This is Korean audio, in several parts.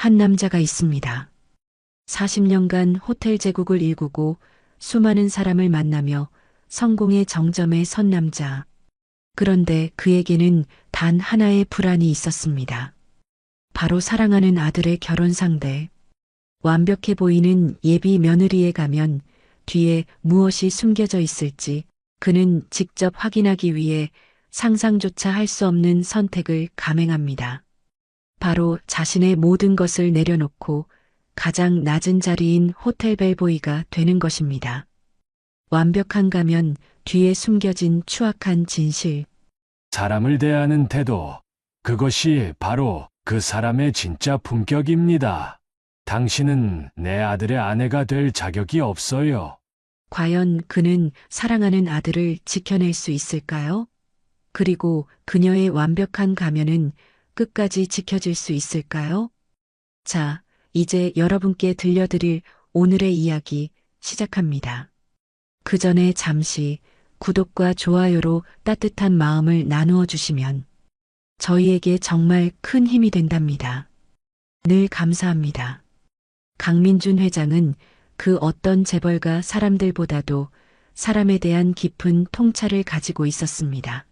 한 남자가 있습니다. 40년간 호텔 제국을 일구고 수많은 사람을 만나며 성공의 정점에 선 남자. 그런데 그에게는 단 하나의 불안이 있었습니다. 바로 사랑하는 아들의 결혼 상대. 완벽해 보이는 예비 며느리에 가면 뒤에 무엇이 숨겨져 있을지 그는 직접 확인하기 위해 상상조차 할 수 없는 선택을 감행합니다. 바로 자신의 모든 것을 내려놓고 가장 낮은 자리인 호텔 벨보이가 되는 것입니다. 완벽한 가면 뒤에 숨겨진 추악한 진실. 사람을 대하는 태도, 그것이 바로 그 사람의 진짜 품격입니다. 당신은 내 아들의 아내가 될 자격이 없어요. 과연 그는 사랑하는 아들을 지켜낼 수 있을까요? 그리고 그녀의 완벽한 가면은 끝까지 지켜질 수 있을까요? 자, 이제 여러분께 들려드릴 오늘의 이야기 시작합니다. 그 전에 잠시 구독과 좋아요로 따뜻한 마음을 나누어 주시면 저희에게 정말 큰 힘이 된답니다. 늘 감사합니다. 강민준 회장은 그 어떤 재벌가 사람들보다도 사람에 대한 깊은 통찰을 가지고 있었습니다.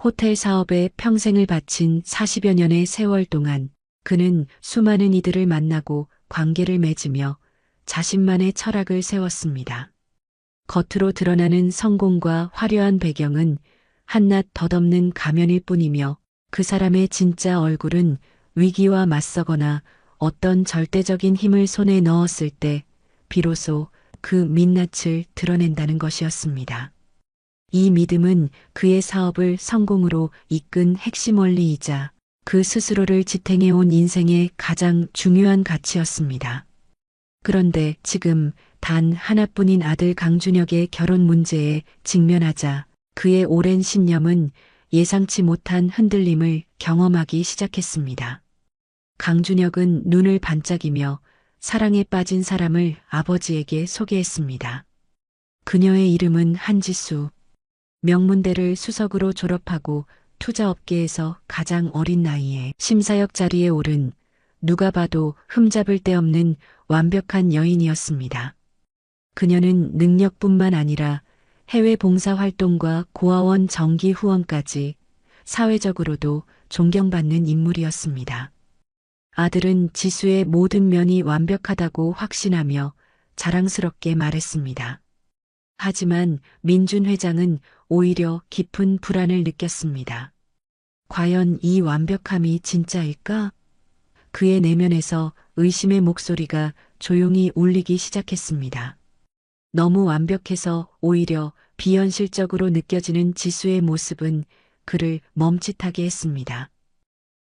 호텔 사업에 평생을 바친 40여 년의 세월 동안 그는 수많은 이들을 만나고 관계를 맺으며 자신만의 철학을 세웠습니다. 겉으로 드러나는 성공과 화려한 배경은 한낱 덧없는 가면일 뿐이며 그 사람의 진짜 얼굴은 위기와 맞서거나 어떤 절대적인 힘을 손에 넣었을 때 비로소 그 민낯을 드러낸다는 것이었습니다. 이 믿음은 그의 사업을 성공으로 이끈 핵심 원리이자 그 스스로를 지탱해온 인생의 가장 중요한 가치였습니다. 그런데 지금 단 하나뿐인 아들 강준혁의 결혼 문제에 직면하자 그의 오랜 신념은 예상치 못한 흔들림을 경험하기 시작했습니다. 강준혁은 눈을 반짝이며 사랑에 빠진 사람을 아버지에게 소개했습니다. 그녀의 이름은 한지수. 명문대를 수석으로 졸업하고 투자업계에서 가장 어린 나이에 심사역 자리에 오른 누가 봐도 흠잡을 데 없는 완벽한 여인이었습니다. 그녀는 능력뿐만 아니라 해외 봉사활동과 고아원 정기 후원까지 사회적으로도 존경받는 인물이었습니다. 아들은 지수의 모든 면이 완벽하다고 확신하며 자랑스럽게 말했습니다. 하지만 민준 회장은 오히려 깊은 불안을 느꼈습니다. 과연 이 완벽함이 진짜일까? 그의 내면에서 의심의 목소리가 조용히 울리기 시작했습니다. 너무 완벽해서 오히려 비현실적으로 느껴지는 지수의 모습은 그를 멈칫하게 했습니다.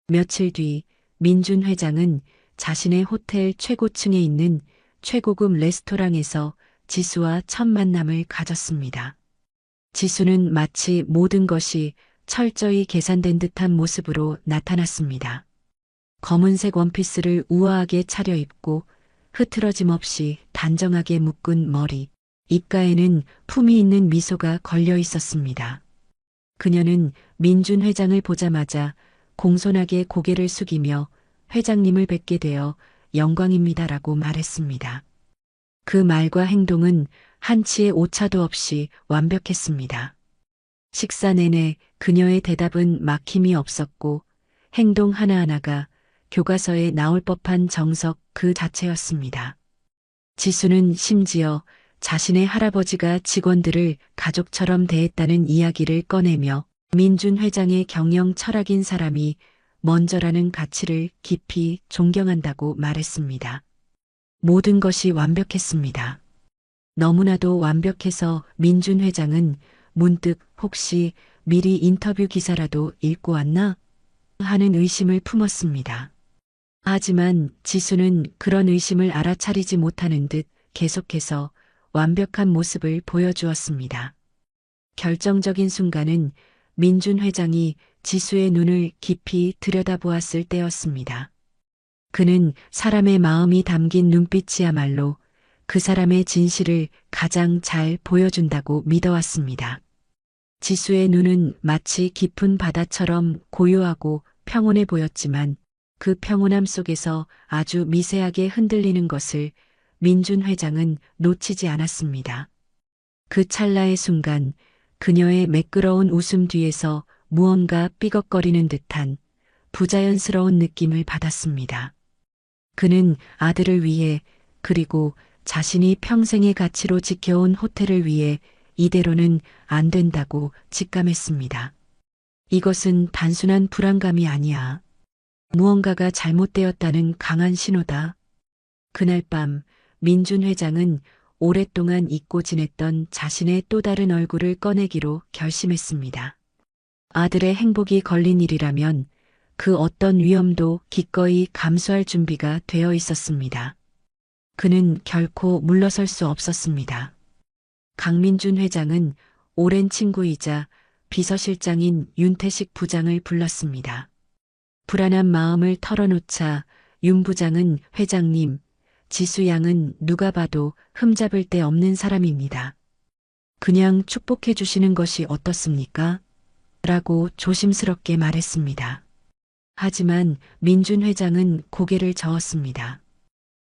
며칠 뒤 민준 회장은 자신의 호텔 최고층에 있는 최고급 레스토랑에서 지수와 첫 만남을 가졌습니다. 지수는 마치 모든 것이 철저히 계산된 듯한 모습으로 나타났습니다. 검은색 원피스를 우아하게 차려입고 흐트러짐 없이 단정하게 묶은 머리, 입가에는 품위 있는 미소가 걸려 있었습니다. 그녀는 민준 회장을 보자마자 공손하게 고개를 숙이며 회장님을 뵙게 되어 영광입니다라고 말했습니다. 그 말과 행동은 한치의 오차도 없이 완벽했습니다. 식사 내내 그녀의 대답은 막힘이 없었고 행동 하나하나가 교과서에 나올 법한 정석 그 자체였습니다. 지수는 심지어 자신의 할아버지가 직원들을 가족처럼 대했다는 이야기를 꺼내며 민준 회장의 경영 철학인 사람이 먼저라는 가치를 깊이 존경한다고 말했습니다. 모든 것이 완벽했습니다. 너무나도 완벽해서 민준 회장은 문득 혹시 미리 인터뷰 기사라도 읽고 왔나? 하는 의심을 품었습니다. 하지만 지수는 그런 의심을 알아차리지 못하는 듯 계속해서 완벽한 모습을 보여주었습니다. 결정적인 순간은 민준 회장이 지수의 눈을 깊이 들여다보았을 때였습니다. 그는 사람의 마음이 담긴 눈빛이야말로 그 사람의 진실을 가장 잘 보여준다고 믿어왔습니다. 지수의 눈은 마치 깊은 바다처럼 고요하고 평온해 보였지만 그 평온함 속에서 아주 미세하게 흔들리는 것을 민준 회장은 놓치지 않았습니다. 그 찰나의 순간 그녀의 매끄러운 웃음 뒤에서 무언가 삐걱거리는 듯한 부자연스러운 느낌을 받았습니다. 그는 아들을 위해 그리고 자신이 평생의 가치로 지켜온 호텔을 위해 이대로는 안 된다고 직감했습니다. 이것은 단순한 불안감이 아니야. 무언가가 잘못되었다는 강한 신호다. 그날 밤 민준 회장은 오랫동안 잊고 지냈던 자신의 또 다른 얼굴을 꺼내기로 결심했습니다. 아들의 행복이 걸린 일이라면 그 어떤 위험도 기꺼이 감수할 준비가 되어 있었습니다. 그는 결코 물러설 수 없었습니다. 강민준 회장은 오랜 친구이자 비서실장인 윤태식 부장을 불렀습니다. 불안한 마음을 털어놓자 윤 부장은 회장님, 지수 양은 누가 봐도 흠잡을 데 없는 사람입니다. 그냥 축복해 주시는 것이 어떻습니까? 라고 조심스럽게 말했습니다. 하지만 민준 회장은 고개를 저었습니다.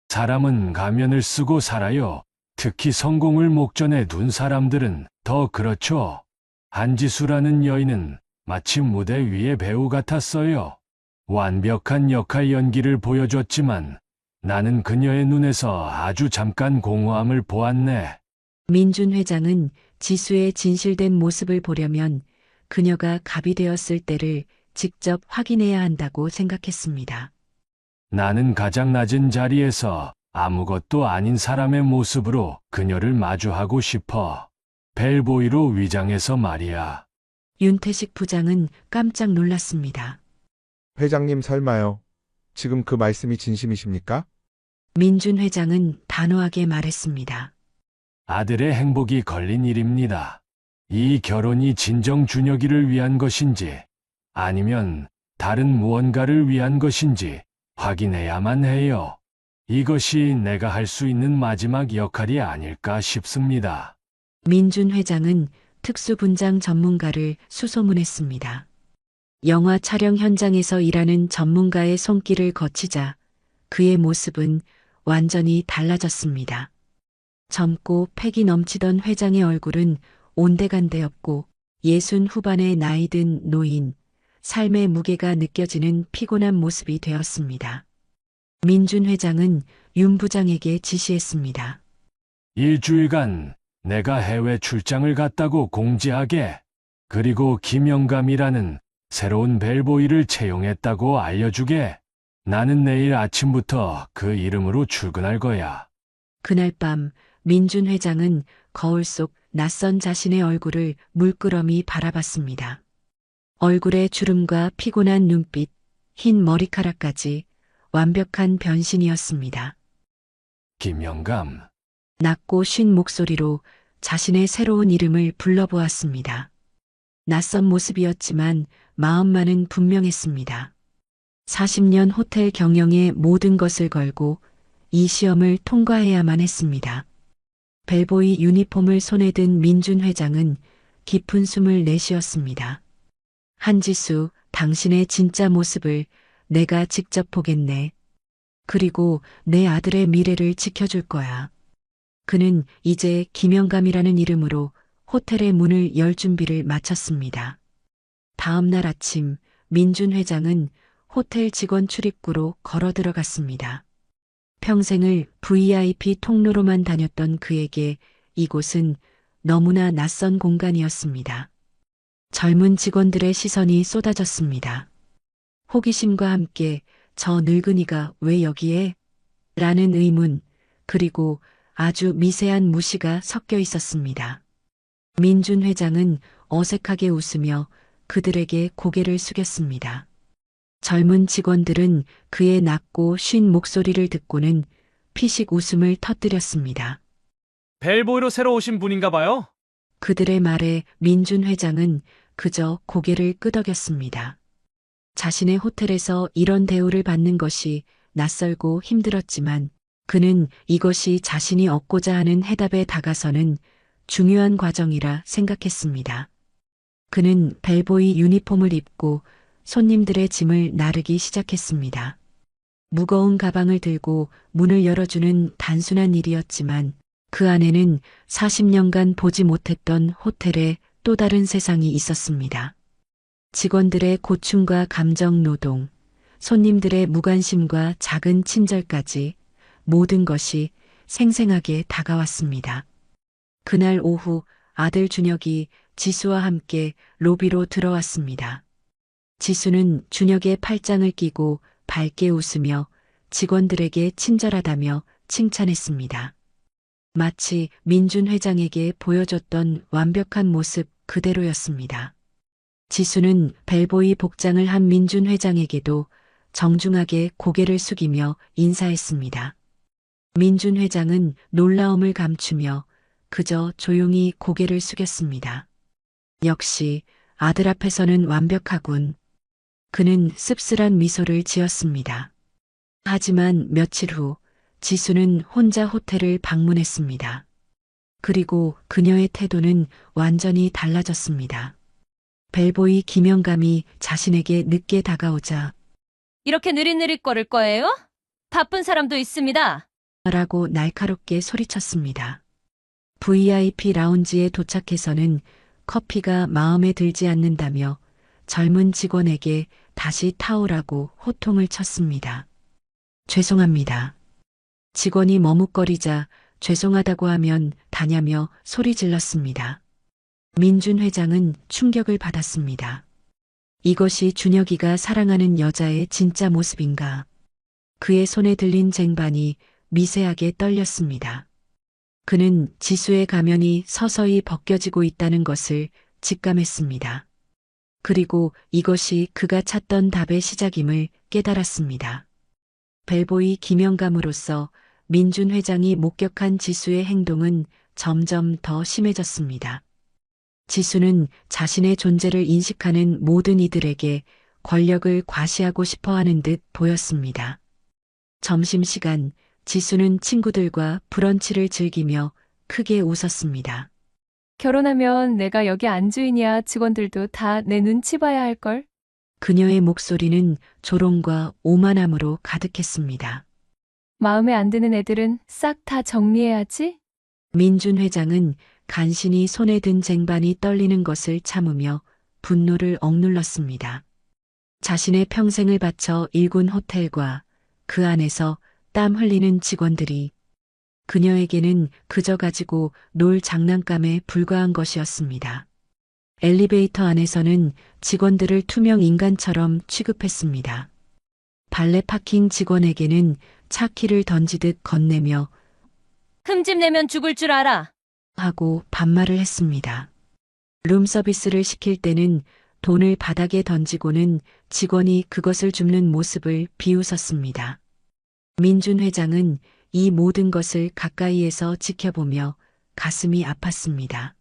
사람은 가면을 쓰고 살아요. 특히 성공을 목전에 둔 사람들은 더 그렇죠. 한지수라는 여인은 마치 무대 위의 배우 같았어요. 완벽한 역할 연기를 보여줬지만 나는 그녀의 눈에서 아주 잠깐 공허함을 보았네. 민준 회장은 지수의 진실된 모습을 보려면 그녀가 갑이 되었을 때를 직접 확인해야 한다고 생각했습니다. 나는 가장 낮은 자리에서 아무것도 아닌 사람의 모습으로 그녀를 마주하고 싶어. 벨보이로 위장해서 말이야. 윤태식 부장은 깜짝 놀랐습니다. 회장님 설마요. 지금 그 말씀이 진심이십니까? 민준 회장은 단호하게 말했습니다. 아들의 행복이 걸린 일입니다. 이 결혼이 진정 준혁이를 위한 것인지 아니면 다른 무언가를 위한 것인지 확인해야만 해요. 이것이 내가 할 수 있는 마지막 역할이 아닐까 싶습니다. 민준 회장은 특수분장 전문가를 수소문했습니다. 영화 촬영 현장에서 일하는 전문가의 손길을 거치자 그의 모습은 완전히 달라졌습니다. 젊고 패기 넘치던 회장의 얼굴은 온데간데없고 60 후반의 나이든 노인, 삶의 무게가 느껴지는 피곤한 모습이 되었습니다. 민준 회장은 윤 부장에게 지시했습니다. 일주일간 내가 해외 출장을 갔다고 공지하게. 그리고 김영감이라는 새로운 벨보이를 채용했다고 알려주게. 나는 내일 아침부터 그 이름으로 출근할 거야. 그날 밤 민준 회장은 거울 속 낯선 자신의 얼굴을 물끄러미 바라봤습니다. 얼굴의 주름과 피곤한 눈빛, 흰 머리카락까지 완벽한 변신이었습니다. 김영감. 낮고 쉰 목소리로 자신의 새로운 이름을 불러보았습니다. 낯선 모습이었지만 마음만은 분명했습니다. 40년 호텔 경영의 모든 것을 걸고 이 시험을 통과해야만 했습니다. 벨보이 유니폼을 손에 든 민준 회장은 깊은 숨을 내쉬었습니다. 한지수, 당신의 진짜 모습을 내가 직접 보겠네. 그리고 내 아들의 미래를 지켜줄 거야. 그는 이제 김영감이라는 이름으로 호텔의 문을 열 준비를 마쳤습니다. 다음 날 아침 민준 회장은 호텔 직원 출입구로 걸어 들어갔습니다. 평생을 VIP 통로로만 다녔던 그에게 이곳은 너무나 낯선 공간이었습니다. 젊은 직원들의 시선이 쏟아졌습니다. 호기심과 함께 저 늙은이가 왜 여기에? 라는 의문, 그리고 아주 미세한 무시가 섞여 있었습니다. 민준 회장은 어색하게 웃으며 그들에게 고개를 숙였습니다. 젊은 직원들은 그의 낮고 쉰 목소리를 듣고는 피식 웃음을 터뜨렸습니다. 벨보이로 새로 오신 분인가 봐요? 그들의 말에 민준 회장은 그저 고개를 끄덕였습니다. 자신의 호텔에서 이런 대우를 받는 것이 낯설고 힘들었지만 그는 이것이 자신이 얻고자 하는 해답에 다가서는 중요한 과정이라 생각했습니다. 그는 벨보이 유니폼을 입고 손님들의 짐을 나르기 시작했습니다. 무거운 가방을 들고 문을 열어주는 단순한 일이었지만 그 안에는 40년간 보지 못했던 호텔의 또 다른 세상이 있었습니다. 직원들의 고충과 감정 노동, 손님들의 무관심과 작은 친절까지 모든 것이 생생하게 다가왔습니다. 그날 오후 아들 준혁이 지수와 함께 로비로 들어왔습니다. 지수는 준혁의 팔짱을 끼고 밝게 웃으며 직원들에게 친절하다며 칭찬했습니다. 마치 민준 회장에게 보여줬던 완벽한 모습 그대로였습니다. 지수는 벨보이 복장을 한 민준 회장에게도 정중하게 고개를 숙이며 인사했습니다. 민준 회장은 놀라움을 감추며 그저 조용히 고개를 숙였습니다. 역시 아들 앞에서는 완벽하군. 그는 씁쓸한 미소를 지었습니다. 하지만 며칠 후 지수는 혼자 호텔을 방문했습니다. 그리고 그녀의 태도는 완전히 달라졌습니다. 벨보이 김영감이 자신에게 늦게 다가오자 이렇게 느릿느릿 거릴 거예요? 바쁜 사람도 있습니다. 라고 날카롭게 소리쳤습니다. VIP 라운지에 도착해서는 커피가 마음에 들지 않는다며 젊은 직원에게 다시 타오라고 호통을 쳤습니다. 죄송합니다. 직원이 머뭇거리자 죄송하다고 하면 다냐며 소리 질렀습니다. 민준 회장은 충격을 받았습니다. 이것이 준혁이가 사랑하는 여자의 진짜 모습인가? 그의 손에 들린 쟁반이 미세하게 떨렸습니다. 그는 지수의 가면이 서서히 벗겨지고 있다는 것을 직감했습니다. 그리고 이것이 그가 찾던 답의 시작임을 깨달았습니다. 벨보이 김영감으로서 민준 회장이 목격한 지수의 행동은 점점 더 심해졌습니다. 지수는 자신의 존재를 인식하는 모든 이들에게 권력을 과시하고 싶어 하는 듯 보였습니다. 점심시간, 지수는 친구들과 브런치를 즐기며 크게 웃었습니다. 결혼하면 내가 여기 안주인이야 직원들도 다 내 눈치 봐야 할걸? 그녀의 목소리는 조롱과 오만함으로 가득했습니다. 마음에 안 드는 애들은 싹 다 정리해야지? 민준 회장은 간신히 손에 든 쟁반이 떨리는 것을 참으며 분노를 억눌렀습니다. 자신의 평생을 바쳐 일군 호텔과 그 안에서 땀 흘리는 직원들이 그녀에게는 그저 가지고 놀 장난감에 불과한 것이었습니다. 엘리베이터 안에서는 직원들을 투명 인간처럼 취급했습니다. 발레 파킹 직원에게는 차 키를 던지듯 건네며 흠집 내면 죽을 줄 알아. 하고 반말을 했습니다. 룸서비스를 시킬 때는 돈을 바닥에 던지고는 직원이 그것을 줍는 모습을 비웃었습니다. 민준 회장은 이 모든 것을 가까이에서 지켜보며 가슴이 아팠습니다.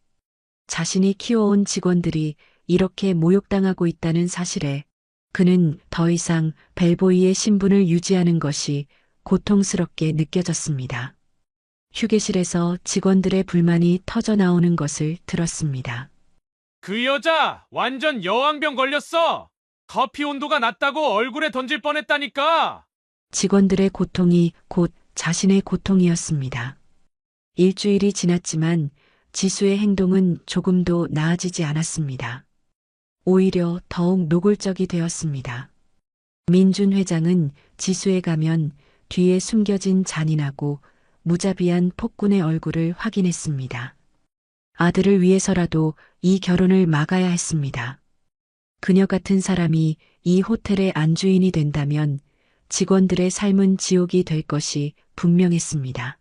자신이 키워온 직원들이 이렇게 모욕당하고 있다는 사실에 그는 더 이상 벨보이의 신분을 유지하는 것이 고통스럽게 느껴졌습니다. 휴게실에서 직원들의 불만이 터져 나오는 것을 들었습니다. 그 여자 완전 여왕병 걸렸어. 커피 온도가 낮다고 얼굴에 던질 뻔했다니까. 직원들의 고통이 곧 자신의 고통이었습니다. 일주일이 지났지만 지수의 행동은 조금도 나아지지 않았습니다. 오히려 더욱 노골적이 되었습니다. 민준 회장은 지수에 가면 뒤에 숨겨진 잔인하고 무자비한 폭군의 얼굴을 확인했습니다. 아들을 위해서라도 이 결혼을 막아야 했습니다. 그녀 같은 사람이 이 호텔의 안주인이 된다면 직원들의 삶은 지옥이 될 것이 분명했습니다.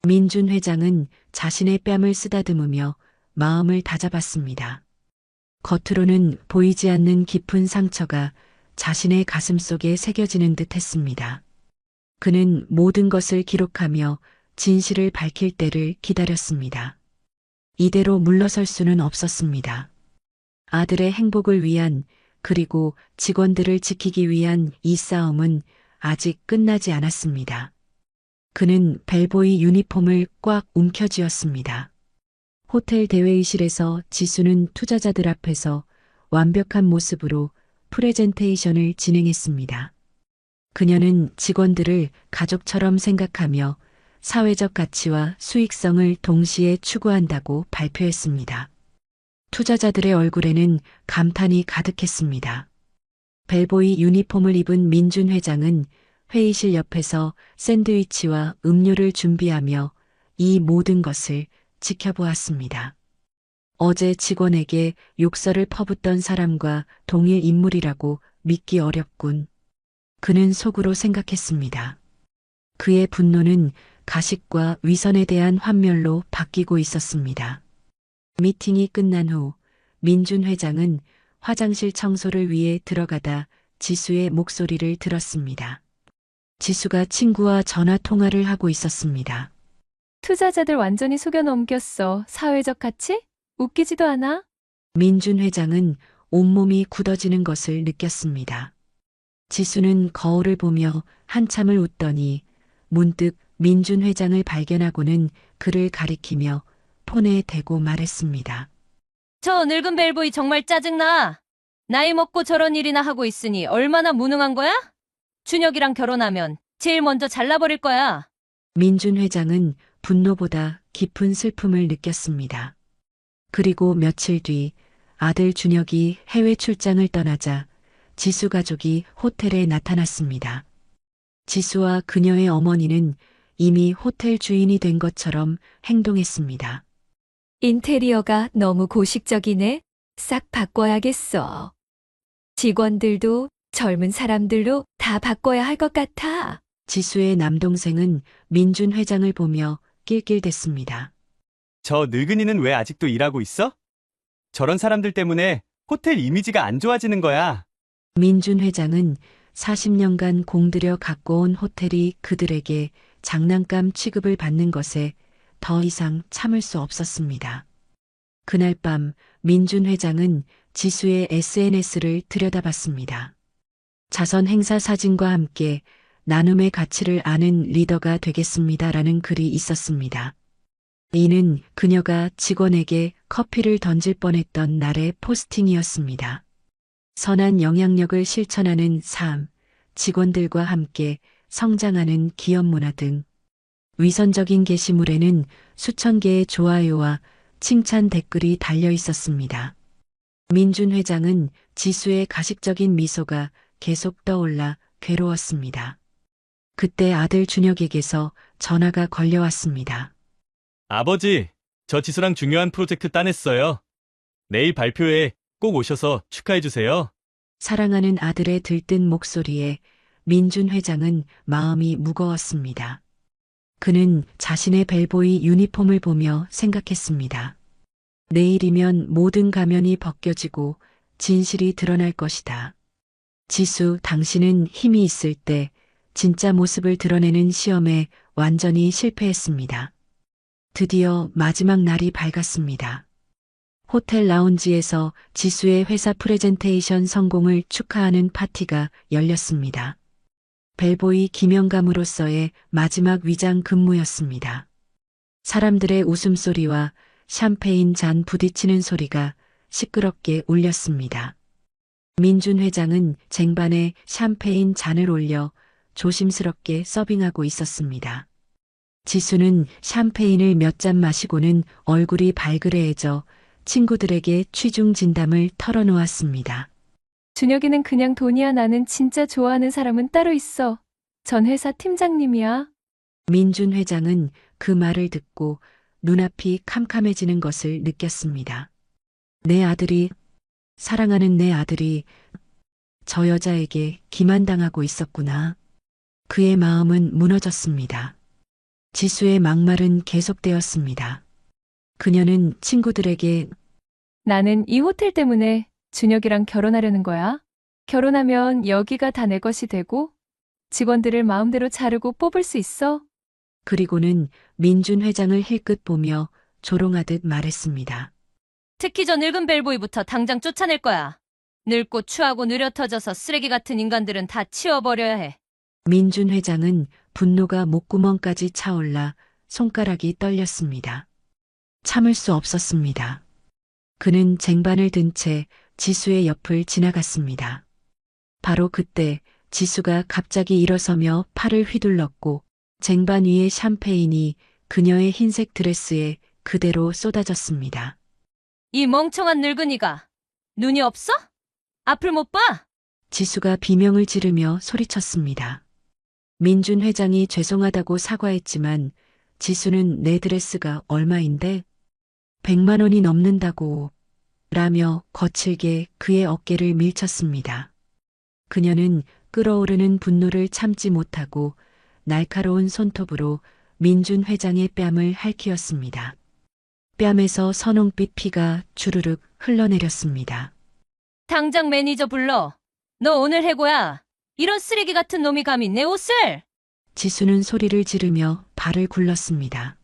민준 회장은 자신의 뺨을 쓰다듬으며 마음을 다잡았습니다. 겉으로는 보이지 않는 깊은 상처가 자신의 가슴 속에 새겨지는 듯 했습니다. 그는 모든 것을 기록하며 진실을 밝힐 때를 기다렸습니다. 이대로 물러설 수는 없었습니다. 아들의 행복을 위한 그리고 직원들을 지키기 위한 이 싸움은 아직 끝나지 않았습니다. 그는 벨보이 유니폼을 꽉 움켜쥐었습니다. 호텔 대회의실에서 지수는 투자자들 앞에서 완벽한 모습으로 프레젠테이션을 진행했습니다. 그녀는 직원들을 가족처럼 생각하며 사회적 가치와 수익성을 동시에 추구한다고 발표했습니다. 투자자들의 얼굴에는 감탄이 가득했습니다. 벨보이 유니폼을 입은 민준 회장은 회의실 옆에서 샌드위치와 음료를 준비하며 이 모든 것을 지켜보았습니다. 어제 직원에게 욕설을 퍼붓던 사람과 동일 인물이라고 믿기 어렵군. 그는 속으로 생각했습니다. 그의 분노는 가식과 위선에 대한 환멸로 바뀌고 있었습니다. 미팅이 끝난 후 민준 회장은 화장실 청소를 위해 들어가다 지수의 목소리를 들었습니다. 지수가 친구와 전화 통화를 하고 있었습니다. 투자자들 완전히 속여 넘겼어. 사회적 가치? 웃기지도 않아? 민준 회장은 온몸이 굳어지는 것을 느꼈습니다. 지수는 거울을 보며 한참을 웃더니 문득 민준 회장을 발견하고는 그를 가리키며 폰에 대고 말했습니다. 저 늙은 벨보이 정말 짜증나. 나이 먹고 저런 일이나 하고 있으니 얼마나 무능한 거야? 준혁이랑 결혼하면 제일 먼저 잘라버릴 거야. 민준 회장은 분노보다 깊은 슬픔을 느꼈습니다. 그리고 며칠 뒤 아들 준혁이 해외 출장을 떠나자 지수 가족이 호텔에 나타났습니다. 지수와 그녀의 어머니는 이미 호텔 주인이 된 것처럼 행동했습니다. 인테리어가 너무 고식적이네. 싹 바꿔야겠어. 직원들도 젊은 사람들로 다 바꿔야 할 것 같아. 지수의 남동생은 민준 회장을 보며 낄낄댔습니다. 저 늙은이는 왜 아직도 일하고 있어? 저런 사람들 때문에 호텔 이미지가 안 좋아지는 거야. 민준 회장은 40년간 공들여 갖고 온 호텔이 그들에게 장난감 취급을 받는 것에 더 이상 참을 수 없었습니다. 그날 밤 민준 회장은 지수의 SNS를 들여다봤습니다. 자선 행사 사진과 함께 나눔의 가치를 아는 리더가 되겠습니다라는 글이 있었습니다. 이는 그녀가 직원에게 커피를 던질 뻔했던 날의 포스팅이었습니다. 선한 영향력을 실천하는 삶, 직원들과 함께 성장하는 기업 문화 등 위선적인 게시물에는 수천 개의 좋아요와 칭찬 댓글이 달려 있었습니다. 민준 회장은 지수의 가식적인 미소가 계속 떠올라 괴로웠습니다. 그때 아들 준혁에게서 전화가 걸려왔습니다. 아버지, 저 지수랑 중요한 프로젝트 따냈어요. 내일 발표회 꼭 오셔서 축하해주세요. 사랑하는 아들의 들뜬 목소리에 민준 회장은 마음이 무거웠습니다. 그는 자신의 벨보이 유니폼을 보며 생각했습니다. 내일이면 모든 가면이 벗겨지고 진실이 드러날 것이다. 지수, 당신은 힘이 있을 때 진짜 모습을 드러내는 시험에 완전히 실패했습니다. 드디어 마지막 날이 밝았습니다. 호텔 라운지에서 지수의 회사 프레젠테이션 성공을 축하하는 파티가 열렸습니다. 벨보이 기명감으로서의 마지막 위장 근무였습니다. 사람들의 웃음소리와 샴페인 잔 부딪히는 소리가 시끄럽게 울렸습니다. 민준 회장은 쟁반에 샴페인 잔을 올려 조심스럽게 서빙하고 있었습니다. 지수는 샴페인을 몇 잔 마시고는 얼굴이 발그레해져 친구들에게 취중 진담을 털어놓았습니다. 준혁이는 그냥 돈이야. 나는 진짜 좋아하는 사람은 따로 있어. 전 회사 팀장님이야. 민준 회장은 그 말을 듣고 눈앞이 캄캄해지는 것을 느꼈습니다. 내 아들이, 사랑하는 내 아들이 저 여자에게 기만당하고 있었구나. 그의 마음은 무너졌습니다. 지수의 막말은 계속되었습니다. 그녀는 친구들에게 나는 이 호텔 때문에 준혁이랑 결혼하려는 거야. 결혼하면 여기가 다 내 것이 되고 직원들을 마음대로 자르고 뽑을 수 있어. 그리고는 민준 회장을 힐끗 보며 조롱하듯 말했습니다. 특히 저 늙은 벨보이부터 당장 쫓아낼 거야. 늙고 추하고 느려터져서 쓰레기 같은 인간들은 다 치워버려야 해. 민준 회장은 분노가 목구멍까지 차올라 손가락이 떨렸습니다. 참을 수 없었습니다. 그는 쟁반을 든 채 지수의 옆을 지나갔습니다. 바로 그때 지수가 갑자기 일어서며 팔을 휘둘렀고 쟁반 위의 샴페인이 그녀의 흰색 드레스에 그대로 쏟아졌습니다. 이 멍청한 늙은이가 눈이 없어? 앞을 못 봐? 지수가 비명을 지르며 소리쳤습니다. 민준 회장이 죄송하다고 사과했지만 지수는 내 드레스가 얼마인데 100만 원이 넘는다고 라며 거칠게 그의 어깨를 밀쳤습니다. 그녀는 끓어오르는 분노를 참지 못하고 날카로운 손톱으로 민준 회장의 뺨을 핥히었습니다. 뺨에서 선홍빛 피가 주르륵 흘러내렸습니다. 당장 매니저 불러. 너 오늘 해고야. 이런 쓰레기 같은 놈이 감히 내 옷을! 지수는 소리를 지르며 발을 굴렀습니다.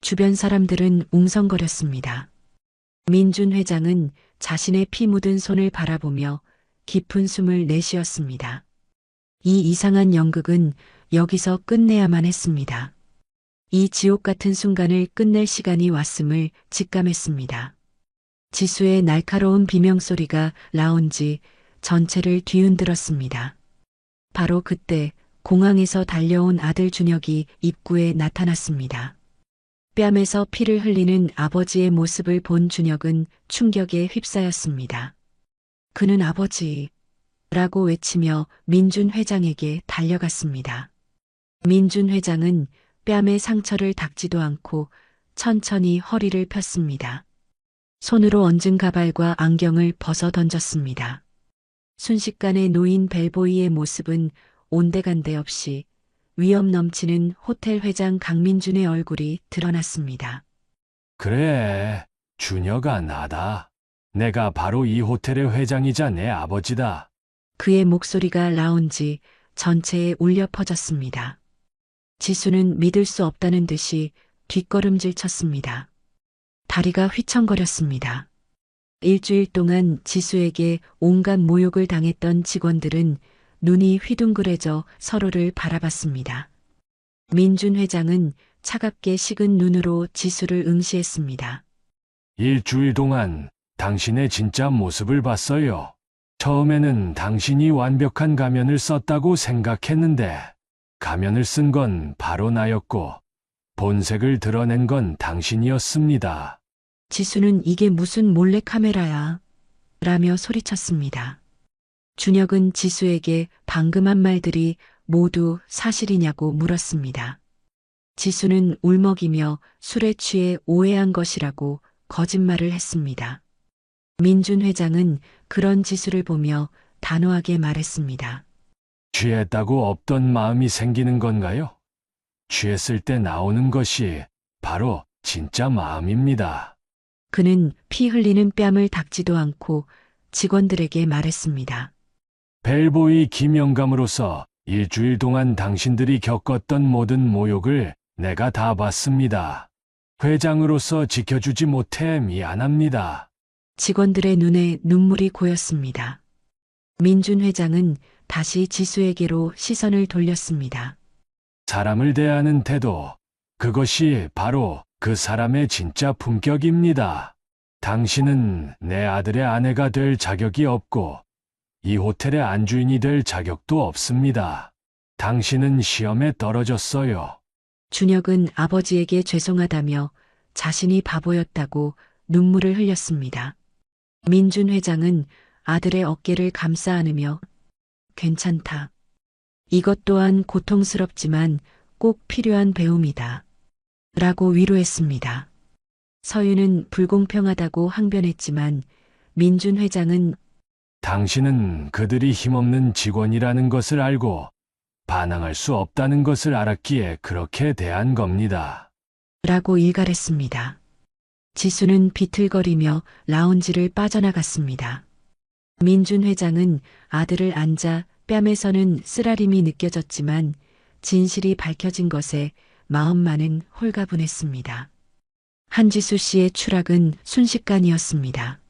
주변 사람들은 웅성거렸습니다. 민준 회장은 자신의 피 묻은 손을 바라보며 깊은 숨을 내쉬었습니다. 이 이상한 연극은 여기서 끝내야만 했습니다. 이 지옥 같은 순간을 끝낼 시간이 왔음을 직감했습니다. 지수의 날카로운 비명소리가 라운지 전체를 뒤흔들었습니다. 바로 그때 공항에서 달려온 아들 준혁이 입구에 나타났습니다. 뺨에서 피를 흘리는 아버지의 모습을 본 준혁은 충격에 휩싸였습니다. 그는 아버지라고 외치며 민준 회장에게 달려갔습니다. 민준 회장은 뺨에 상처를 닦지도 않고 천천히 허리를 폈습니다. 손으로 얹은 가발과 안경을 벗어 던졌습니다. 순식간에 놓인 벨보이의 모습은 온데간데 없이 위험 넘치는 호텔 회장 강민준의 얼굴이 드러났습니다. 그래, 준혁아 나다. 내가 바로 이 호텔의 회장이자 내 아버지다. 그의 목소리가 라운지 전체에 울려 퍼졌습니다. 지수는 믿을 수 없다는 듯이 뒷걸음질 쳤습니다. 다리가 휘청거렸습니다. 일주일 동안 지수에게 온갖 모욕을 당했던 직원들은 눈이 휘둥그레져 서로를 바라봤습니다. 민준 회장은 차갑게 식은 눈으로 지수를 응시했습니다. 일주일 동안 당신의 진짜 모습을 봤어요. 처음에는 당신이 완벽한 가면을 썼다고 생각했는데 가면을 쓴 건 바로 나였고 본색을 드러낸 건 당신이었습니다. 지수는 이게 무슨 몰래카메라야? 라며 소리쳤습니다. 준혁은 지수에게 방금 한 말들이 모두 사실이냐고 물었습니다. 지수는 울먹이며 술에 취해 오해한 것이라고 거짓말을 했습니다. 민준 회장은 그런 지수를 보며 단호하게 말했습니다. 취했다고 없던 마음이 생기는 건가요? 취했을 때 나오는 것이 바로 진짜 마음입니다. 그는 피 흘리는 뺨을 닦지도 않고 직원들에게 말했습니다. 벨보이 김영감으로서 일주일 동안 당신들이 겪었던 모든 모욕을 내가 다 봤습니다. 회장으로서 지켜주지 못해 미안합니다. 직원들의 눈에 눈물이 고였습니다. 민준 회장은 다시 지수에게로 시선을 돌렸습니다. 사람을 대하는 태도, 그것이 바로 그 사람의 진짜 품격입니다. 당신은 내 아들의 아내가 될 자격이 없고 이 호텔의 안주인이 될 자격도 없습니다. 당신은 시험에 떨어졌어요. 준혁은 아버지에게 죄송하다며 자신이 바보였다고 눈물을 흘렸습니다. 민준 회장은 아들의 어깨를 감싸 안으며 괜찮다. 이것 또한 고통스럽지만 꼭 필요한 배움이다. 라고 위로했습니다. 서윤은 불공평하다고 항변했지만 민준 회장은 당신은 그들이 힘없는 직원이라는 것을 알고 반항할 수 없다는 것을 알았기에 그렇게 대한 겁니다. 라고 일갈했습니다. 지수는 비틀거리며 라운지를 빠져나갔습니다. 민준 회장은 아들을 안자 뺨에서는 쓰라림이 느껴졌지만 진실이 밝혀진 것에 마음만은 홀가분했습니다. 한지수 씨의 추락은 순식간이었습니다.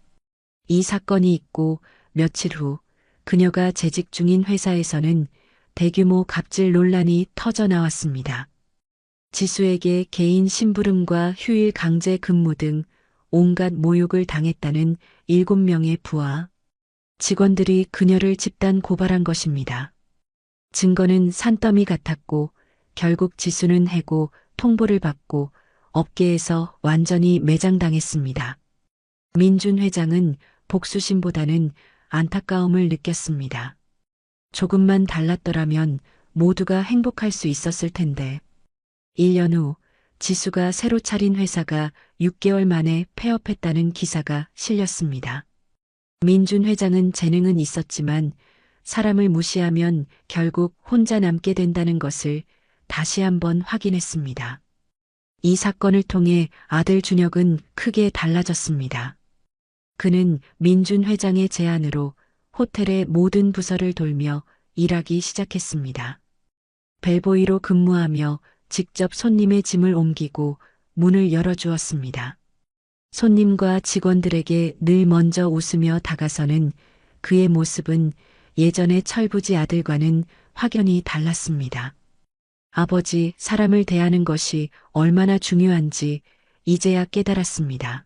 이 사건이 있고 며칠 후 그녀가 재직 중인 회사에서는 대규모 갑질 논란이 터져 나왔습니다. 지수에게 개인 심부름과 휴일 강제 근무 등 온갖 모욕을 당했다는 7명의 부하 직원들이 그녀를 집단 고발한 것입니다. 증거는 산더미 같았고 결국 지수는 해고 통보를 받고 업계에서 완전히 매장당했습니다. 민준 회장은 복수심보다는 안타까움을 느꼈습니다. 조금만 달랐더라면 모두가 행복할 수 있었을 텐데. 1년 후 지수가 새로 차린 회사가 6개월 만에 폐업했다는 기사가 실렸습니다. 민준 회장은 재능은 있었지만 사람을 무시하면 결국 혼자 남게 된다는 것을 다시 한번 확인했습니다. 이 사건을 통해 아들 준혁은 크게 달라졌습니다. 그는 민준 회장의 제안으로 호텔의 모든 부서를 돌며 일하기 시작했습니다. 벨보이로 근무하며 직접 손님의 짐을 옮기고 문을 열어주었습니다. 손님과 직원들에게 늘 먼저 웃으며 다가서는 그의 모습은 예전의 철부지 아들과는 확연히 달랐습니다. 아버지, 사람을 대하는 것이 얼마나 중요한지 이제야 깨달았습니다.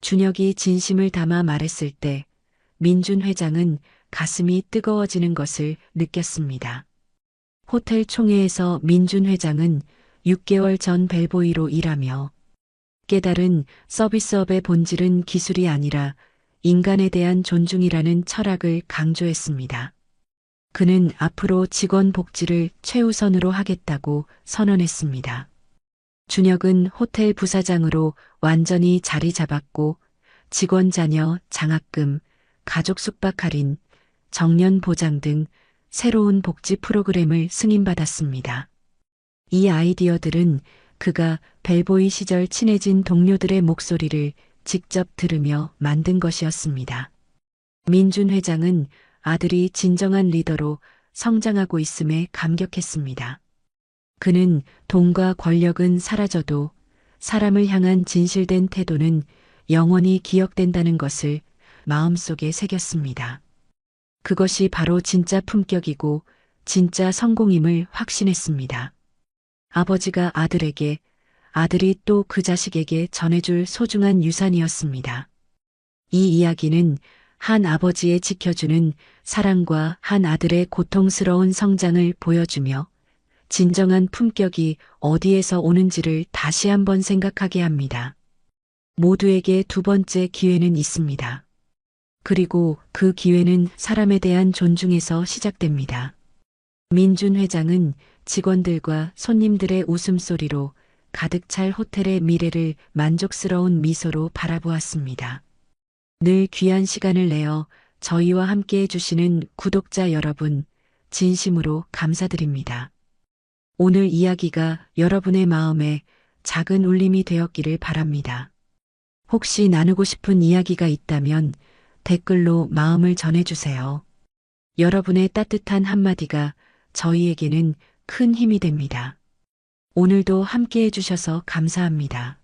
준혁이 진심을 담아 말했을 때 민준 회장은 가슴이 뜨거워지는 것을 느꼈습니다. 호텔 총회에서 민준 회장은 6개월 전 벨보이로 일하며 깨달은 서비스업의 본질은 기술이 아니라 인간에 대한 존중이라는 철학을 강조했습니다. 그는 앞으로 직원 복지를 최우선으로 하겠다고 선언했습니다. 준혁은 호텔 부사장으로 완전히 자리 잡았고 직원 자녀 장학금, 가족 숙박 할인, 정년 보장 등 새로운 복지 프로그램을 승인받았습니다. 이 아이디어들은 그가 벨보이 시절 친해진 동료들의 목소리를 직접 들으며 만든 것이었습니다. 민준 회장은 아들이 진정한 리더로 성장하고 있음에 감격했습니다. 그는 돈과 권력은 사라져도 사람을 향한 진실된 태도는 영원히 기억된다는 것을 마음속에 새겼습니다. 그것이 바로 진짜 품격이고 진짜 성공임을 확신했습니다. 아버지가 아들에게, 아들이 또 그 자식에게 전해줄 소중한 유산이었습니다. 이 이야기는 한 아버지의 지켜주는 사랑과 한 아들의 고통스러운 성장을 보여주며 진정한 품격이 어디에서 오는지를 다시 한번 생각하게 합니다. 모두에게 두 번째 기회는 있습니다. 그리고 그 기회는 사람에 대한 존중에서 시작됩니다. 민준 회장은 직원들과 손님들의 웃음소리로 가득 찰 호텔의 미래를 만족스러운 미소로 바라보았습니다. 늘 귀한 시간을 내어 저희와 함께 해주시는 구독자 여러분, 진심으로 감사드립니다. 오늘 이야기가 여러분의 마음에 작은 울림이 되었기를 바랍니다. 혹시 나누고 싶은 이야기가 있다면 댓글로 마음을 전해주세요. 여러분의 따뜻한 한마디가 저희에게는 큰 힘이 됩니다. 오늘도 함께 해주셔서 감사합니다.